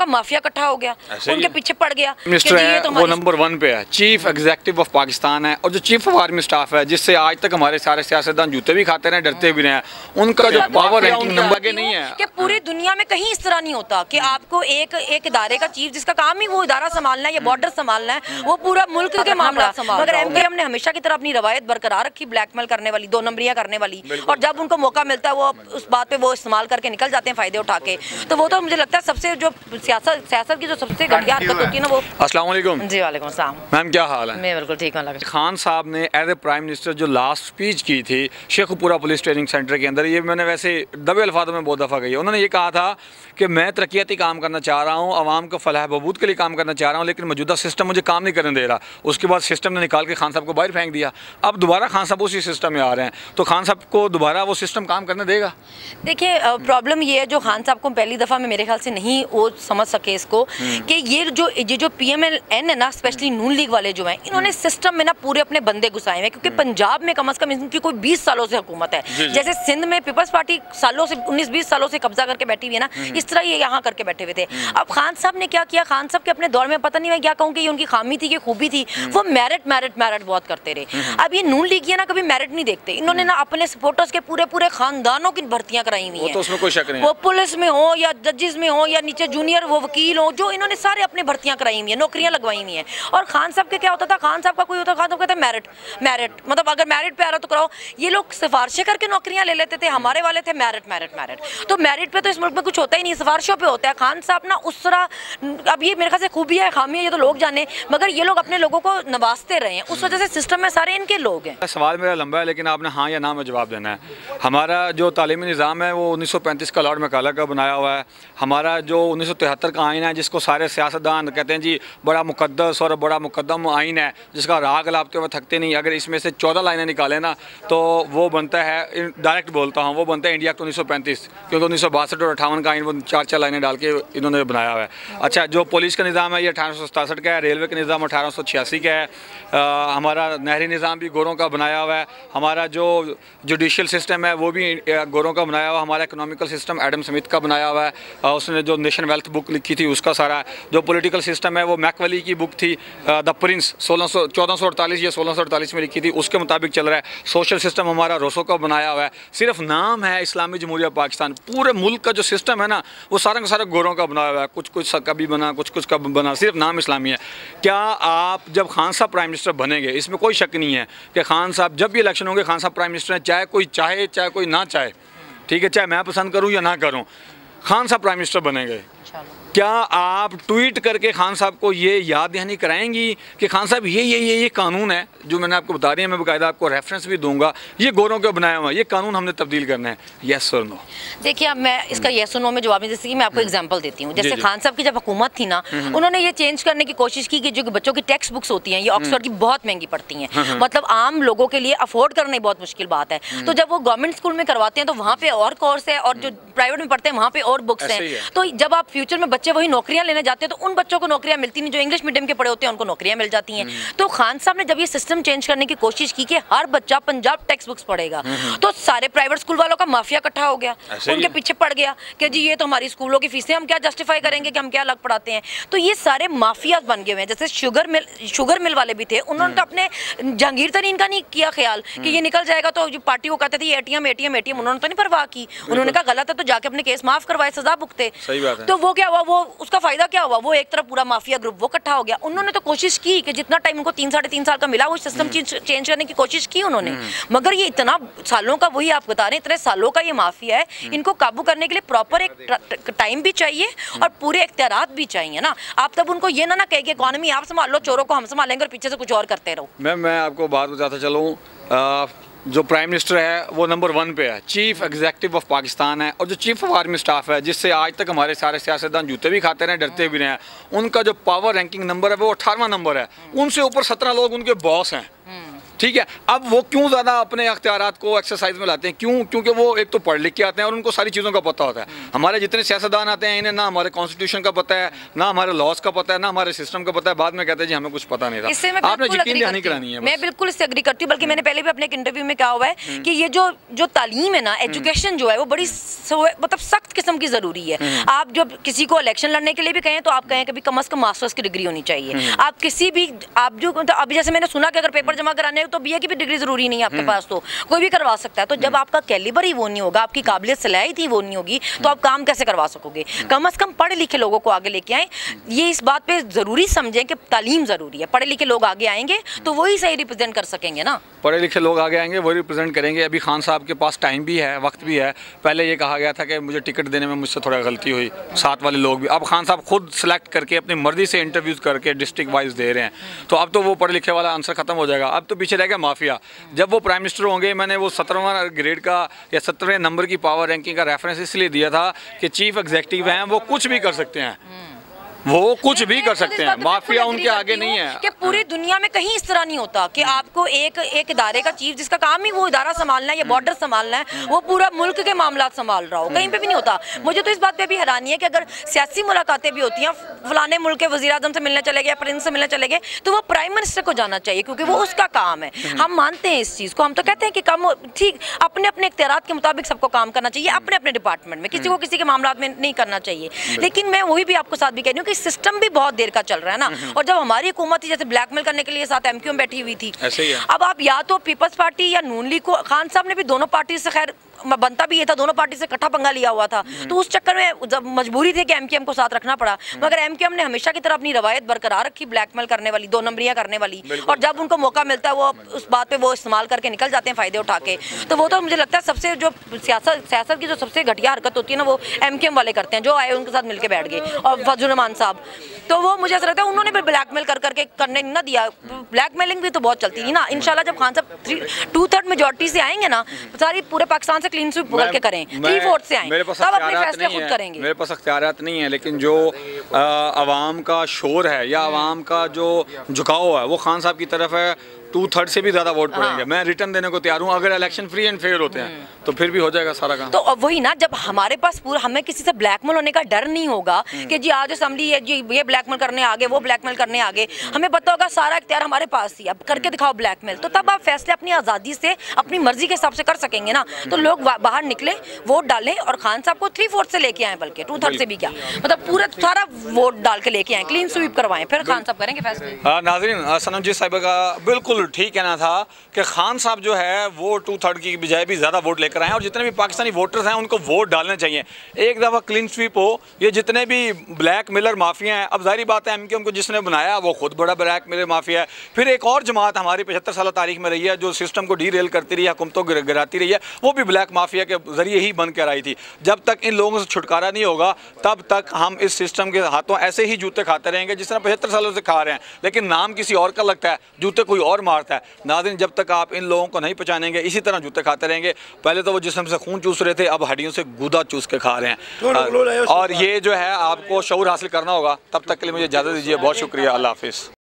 Mafia इकट्ठा हो गया, उनके पीछे पड़ गया। मिनिस्टर है वो नंबर 1 पे है, चीफ एग्जीक्यूटिव ऑफ पाकिस्तान है, और जो चीफ ऑफ आर्मी स्टाफ है जिससे आज तक हमारे सारे सियासतदान जूते भी खाते रहे, डरते भी रहे, उनका जो पावर रैंकिंग नंबर के नहीं है कि पूरी दुनिया में कहीं इस तरह नहीं होता कि आपको एक इदारे का चीफ जिसका काम ही वो इदारा संभालना है या बॉर्डर संभालना है, वो पूरा मुल्क के मामला। मगर एमपीएम ने हमेशा की तरह अपनी रवायत बरकरार रखी, ब्लैकमेल करने वाली, 2 नंबरियां करने वाली, और जब उनको मौका मिलता है वो उस बात पे वो इस्तेमाल करके निकल जाते हैं फायदे उठा के। तो वो तो मुझे लगता है सबसे जो सियासत की जो सबसे घटिया हरकत होती है ना वो। अस्सलाम वालेकुम। जी वालेकुम सलाम। मैम क्या हाल है? मैं बिल्कुल ठीक हूं। खान साहब ने एज ए प्राइम मिनिस्टर जो लास्ट स्पीच की थी शेखपुरा पुलिस ट्रेनिंग सेंटर के अंदर, ये मैंने वैसे दबे अल्फाजों में बहुत दफ़ा कही है, उन्होंने ये कहा था कि मैं तरक्याती काम करना चाह रहा हूँ, आवाम को फलाह बहबूद के लिए काम करना चाह रहा हूँ, लेकिन मौजूदा सिस्टम मुझे काम नहीं करने दे रहा। उसके बाद सिस्टम ने निकाल के खान साहब को बाहर फेंक दिया, अब दोबारा खान साहब उसी सिस्टम में आ रहे हैं, तो खान साहब को दोबारा वो सिस्टम काम करने देगा? देखिए प्रॉब्लम ये है जो खान साहब को पहली दफ़ा में मेरे ख्याल से नहीं वो समझ सके इसको कि ये जो PMLN है ना, स्पेशली नून लीग वाले जो हैं, इन्होंने सिस्टम में ना पूरे अपने बंदे घुसाए हैं, क्योंकि पंजाब में कम से कम इनकी कोई 20 सालों से हुकूमत है। जैसे सिंध में पीपल्स पार्टी सालों से 19-20 सालों से कब्जा करके बैठी हुई है ना, इस तरह ये यहाँ करके बैठे हुए थे। अब खान साहब ने क्या किया, खान साहब के अपने दौर में पता नहीं मैं क्या कहूँ कि ये उनकी खामी थी कि खूबी थी, वो मेरिट बहुत करते रहे। अब ये नून लीग ना कभी मेरिट नहीं देखते, इन्होंने ना अपने सपोर्टर्स के पूरे खानदानों की भर्तियां कराई हुई हैं, तो उसमें कोई शक नहीं, वो पुलिस में हो या जजेस में हो या नीचे जूनियर वो वकील हो, जो इन्होंने सारे अपने भर्तियां कराई हुई हैं, नौकरियां लगवाई हुई हैं। और खान साहब के क्या होता था, खान साहब का कोई होता, खान साहब कहते मेरिट मतलब अगर मेरिट पे आ रहा तो कराओ। ये लोग सिफारिशें करके नौकरियां ले लेते थे, हमारे वाले थे मेरिट। तो मेरिट पे तो इस मुल्क में कुछ होता ही नहीं, सिफारिशों पे होता है। खान साहब ना उस तरह, अब ये मेरे ख्याल से खूबी है खामी है ये तो लोग जाने, मगर ये लोग अपने लोगों को नवाजते रहे हैं, उस वजह से सिस्टम में सारे इनके लोग हैं। सवाल मेरा लंबा है लेकिन आपने हाँ या ना में जवाब देना है। हमारा जो तालीमी निज़ाम है वो 1935 का लॉर्ड मैकाले का बनाया हुआ है। हमारा जो 1973 का आइन है जिसको सारे सियासतदान कहते हैं जी बड़ा मुकद्दस और बड़ा मुकद्दम आइन है, जिसका राग लापते हुए थकते नहीं, अगर इसमें से 14 लाइनें निकालें ना तो वो बनता है, डायरेक्ट बोलता हूँ, वो बनता है इंडिया एक्ट 1935, क्योंकि 1962 और 58 का आइन वो 4 लाइनें डाल के इन्होंने बनाया हुआ है। अच्छा, जो पुलिस का निज़ाम है ये 1867 का है, रेलवे का निज़ाम 1886 का है, हमारा नहरी निज़ाम भी गोरों का बनाया हुआ है, हमारा जो जुडिशल सिस्टम है वो भी गोरों का बनाया हुआ है, हमारा इकोनॉमिकल सिस्टम एडम स्मिथ का बनाया हुआ है, उसने जो नेशन वेल्थ बुक लिखी थी उसका सारा, जो पॉलिटिकल सिस्टम है वो मैकवेली की बुक थी द प्रिंस 1448 या 1648 में लिखी थी, उसके मुताबिक चल रहा है। सोशल सिस्टम हमारा रोसो का बनाया हुआ है, सिर्फ नाम है इस्लामी जमहूरिया पाकिस्तान, पूरे मुल्क का जो सिस्टम है ना वो सारा का सारा गोरों का बनाया हुआ है, कुछ कभी बना कुछ कब बना, सिर्फ नाम इस्लामी है। क्या आप जब खान साहब प्राइम मिनिस्टर बनेंगे, इसमें कोई शक नहीं है कि खान साहब जब भी इलेक्शन होंगे खान साहब प्राइम मिनिस्टर हैं, चाहे कोई चाहे चाहे कोई ना चाहे, ठीक है, चाहे मैं पसंद करूं या ना करूं, खान साहब प्राइम मिनिस्टर बनेंगे। क्या आप ट्वीट करके खान साहब को ये याद दहानी कराएंगी कि खान साहब ये कानून है जो मैंने आपको बता रही है, मैं बाकायदा आपको रेफरेंस भी दूंगा, ये गोरों के बनाया हुआ ये कानून हमने तब्दील करना है, येस और नो? देखिए अब मैं इसका येस और नो में जवाब नहीं, जैसे कि मैं आपको एग्जांपल देती हूँ। जैसे खान साहब की जब हुकूमत थी ना, उन्होंने ये चेंज करने की कोशिश की कि जो बच्चों की टेक्स्ट बुक्स होती हैं ये ऑक्सफोर्ड की बहुत महंगी पड़ती हैं, मतलब आम लोगों के लिए अफोर्ड करना बहुत मुश्किल बात है। तो जब वो गवर्नमेंट स्कूल में करवाते हैं तो वहाँ पे और कोर्स है, और जो प्राइवेट में पढ़ते हैं वहाँ पे और बुक्स हैं। तो जब आप फ्यूचर में बच्चे वही नौकरियां लेने जाते हैं तो उन बच्चों को नौकरियां मिलती नहीं, जो इंग्लिश मीडियम के पढ़े होते हैं उनको नौकरियां मिल जाती हैं। तो खान साहब ने जब ये सिस्टम चेंज करने की कोशिश की कि हर बच्चा पंजाब टेक्स्ट बुक्स पढ़ेगा, तो सारे प्राइवेट स्कूल वालों का माफिया इकट्ठा हो गया, उनके पीछे पड़ गया कि जी ये तो हमारी स्कूलों की फीसें, हम क्या जस्टिफाई करेंगे कि हम क्या अलग पढ़ाते हैं। तो ये सारे माफिया बन गए हैं। जैसे शुगर मिल वाले भी थे, उन्होंने तो अपने जहांगीर तरीन का नहीं किया ख्याल कि ये निकल जाएगा, तो जो पार्टी को कहते थे एटीएम, उन्होंने तो नहीं परवाह की, उन्होंने कहा गलत है तो जाके अपने केस माफ करवाए, सजा भुगते। तो वो क्या हुआ, वो उसका फायदा क्या हुआ, वो एक तरफ पूरा माफिया ग्रुप वो इकट्ठा हो गया। उन्होंने तो कोशिश की कि जितना टाइम उनको 3-3.5 साल का मिला वो सिस्टम चेंज करने की कोशिश की उन्होंने, मगर ये इतना सालों का, वही आप बता रहे हैं, इतने सालों का ये माफिया है, इनको काबू करने के लिए प्रॉपर एक टाइम भी चाहिए और पूरे इख्तियारात भी चाहिए ना। आप तब उनको ये ना कहे कि इकॉनमी आप संभाल लो, चोरों को हम संभालेंगे, और पीछे से कुछ और करते रहो। मैं आपको बात बताता चलूँ, जो प्राइम मिनिस्टर है वो नंबर 1 पे है, चीफ एग्जीक्यूटिव ऑफ पाकिस्तान है, और जो चीफ ऑफ आर्मी स्टाफ है जिससे आज तक हमारे सारे सियासतदान जूते भी खाते रहे, डरते भी रहे, उनका जो पावर रैंकिंग नंबर है वो 18वां नंबर है, उनसे ऊपर 17 लोग उनके बॉस हैं। ठीक है। अब वो क्यों ज़्यादा अपने अख्तियारात को एक्सरसाइज में लाते हैं? क्यों? क्योंकि वो एक तो पढ़ लिख के आते हैं और उनको सारी चीज़ों का पता होता है। हमारे जितने सियासतदान आते हैं इन्हें ना हमारे कॉन्स्टिट्यूशन का पता है, ना हमारे लॉज का पता है, ना हमारे सिस्टम का पता है। बाद में कहते हैं जी हमें कुछ पता नहीं था। आपने यकीन दहानी करानी है। मैं बिल्कुल इससे एग्री करती हूँ, बल्कि मैंने पहले भी अपने एक इंटरव्यू में कहा हुआ है कि ये जो तालीम है ना, एजुकेशन जो है वो बड़ी मतलब सख्त किस्म की ज़रूरी है। आप जब किसी को इलेक्शन लड़ने के लिए भी कहें तो आप कहें कि कम से कम मास्टर्स की डिग्री होनी चाहिए। आप किसी भी आप जो अभी जैसे मैंने सुना कि अगर पेपर जमा कराने तो बीए की भी डिग्री जरूरी नहीं है आपके पास, तो कोई भी करवा सकता है। तो जब आपका कैलिबर ही वो नहीं होगा, आपकी काबिलियत सलाहियत ही वो नहीं होगी, तो आप काम कैसे करवा सकोगे? कम से कम पढ़े लिखे लोगों को आगे लेके आए। ये इस बात पे जरूरी समझें कि तालीम जरूरी है। पढ़े लिखे लोग आगे आएंगे तो वही सही रिप्रेजेंट कर सकेंगे ना। पढ़े लिखे लोग आगे आएंगे, वही रिप्रेजेंट करेंगे। अभी खान साहब के पास टाइम भी है, वक्त भी है। पहले ये कहा गया था कि मुझे टिकट देने में मुझसे थोड़ा गलती हुई, साथ वाले लोग भी। अब खान साहब खुद सेलेक्ट करके अपनी मर्जी से इंटरव्यूज करके डिस्ट्रिक्ट वाइज दे रहे हैं, तो अब तो वो पढ़े लिखे वाला आंसर खत्म हो जाएगा। अब तो पीछे रह गया माफिया। जब वो प्राइम मिनिस्टर होंगे, मैंने वो 17वां ग्रेड का या 17वें नंबर की पावर रैंकिंग का रेफरेंस इसलिए दिया था कि चीफ एग्जीक्यूटिव हैं, वो कुछ भी कर सकते हैं, वो कुछ भी कर सकते हैं। माफिया उनके आगे नहीं है। कि पूरी दुनिया में कहीं इस तरह नहीं होता कि आपको एक इदारे का चीफ जिसका काम ही वो इदारा संभालना है या बॉर्डर संभालना है, वो पूरा मुल्क के मामलात संभाल रहा हो, कहीं पे भी नहीं होता। मुझे तो इस बात पे भी हैरानी है कि अगर सियासी मुलाकातें भी होती हैं, फलाने मुल्क के वज़ीर आज़म से मिलने चले गए, प्रिंस से मिलने चले गए, तो वो प्राइम मिनिस्टर को जाना चाहिए क्योंकि वो उसका काम है। हम मानते हैं इस चीज़ को, हम तो कहते हैं कि कम ठीक अपने अपने इख्तियारात के मुताबिक सबको काम करना चाहिए, अपने अपने डिपार्टमेंट में, किसी को किसी के मामलात में नहीं करना चाहिए। लेकिन मैं वही भी आपको साथ भी कह रही हूँ कि सिस्टम भी बहुत देर का चल रहा है ना। और जब हमारी हुकूमत थी, जैसे ब्लैकमेल करने के लिए साथ एमक्यूएम बैठी हुई थी, अब आप या तो पीपल्स पार्टी या नून लीग को, खान साहब ने भी दोनों पार्टी से खैर बनता भी ये था, दोनों पार्टी से इकट्ठा पंगा लिया हुआ था, तो उस चक्कर में जब मजबूरी थी कि एमक्यूएम को साथ रखना पड़ा। मगर एमक्यूएम ने हमेशा की तरह अपनी रवायत बरकरार रखी, ब्लैकमेल करने वाली, दो नंबरियां करने वाली, और जब उनको मौका मिलता है वो उस बात पे वो इस्तेमाल करके निकल जाते हैं फायदे उठा के। तो वो तो मुझे लगता है सबसे जो सियासत की जो सबसे घटिया हरकत होती है ना, वो एमक्यूएम वाले करते हैं, जो आए उनके साथ मिलकर बैठ गए। और फजल रहमान साहब, तो वो मुझे ऐसा लगता है उन्होंने भी ब्लैकमेल करके करने नहीं ना दिया। ब्लैकमेलिंग भी तो बहुत चलती थी ना। इंशाल्लाह जब खान साहब 2/3 मेजॉरिटी से आएंगे ना, सारी पूरे पाकिस्तान से क्लीन स्वीप करके करें, 3/4 से आएं, तब अपने फैसले खुद करेंगे। मेरे पास अख्तियारात नहीं है, लेकिन जो आवाम का शोर है या आवाम का जो झुकाव है वो खान साहब की तरफ है। 2/3 से भी ज्यादा वोट पड़ेंगे। मैं रिटर्न देने को तैयार हूँ अगर इलेक्शन फ्री एंड फेयर होते हैं, तो फिर भी हो जाएगा सारा काम। तो वही ना, जब हमारे पास पूरा, हमें किसी से ब्लैकमेल होने का डर नहीं होगा कि जी आज असेंबली है जी, ये ब्लैकमेल करने आगे, वो ब्लैकमेल करने आगे, हमें पता होगा सारा इख्तियार हमारे पास ही, अब करके दिखाओ ब्लैकमेल, तो तब आप फैसले अपनी आज़ादी से अपनी मर्जी के हिसाब से कर सकेंगे ना। तो लोग बाहर निकले, वोट डालें और खान साहब को 3/4 से लेके आए, बल्कि 2/3 से भी क्या, मतलब पूरा सारा वोट डाल के लेके आए, क्लीन स्वीप करवाएं, फिर खान साहब करेंगे फैसले। नाज़रीन, सनम जी साहिबा का बिल्कुल ठीक कहना था कि खान साहब जो है वो 2/3 की बजाय भी ज़्यादा वोट लेकर आए और जितने भी पाकिस्तानी वोटर्स हैं उनको वोट डालने चाहिए। एक दफ़ा क्लीन स्वीप हो, ये जितने भी ब्लैक मिलर माफिया हैं, अब जाहिर बात है एमक्यूएम को जिसने बनाया वो खुद बड़ा ब्लैक मिलर माफिया है। फिर एक और जमात हमारी 75 साल तारीख में रही है जो सिस्टम को डी रेल करती रही है, हुकूमतों को गिराती रही है, वो भी ब्लैक माफिया के जरिए ही बन कर आई थी। जब तक इन लोगों से छुटकारा नहीं होगा तब तक हम इस सिस्टम के हाथों ऐसे ही जूते खाते रहेंगे जिस तरह 75 सालों से खा रहे हैं, लेकिन नाम किसी और का लगता है, जूते कोई और मारता है। नाज़रीन, जब तक आप इन लोगों को नहीं पहचानेंगे इसी तरह जूते खाते रहेंगे। पहले तो वो जिस्म से खून चूस रहे थे, अब हड्डियों से गुदा चूस के खा रहे हैं। और ये जो है आपको शऊर हासिल करना होगा। तब तक के लिए मुझे इजाज़त दीजिए। बहुत शुक्रिया। अल्लाह हाफिज़।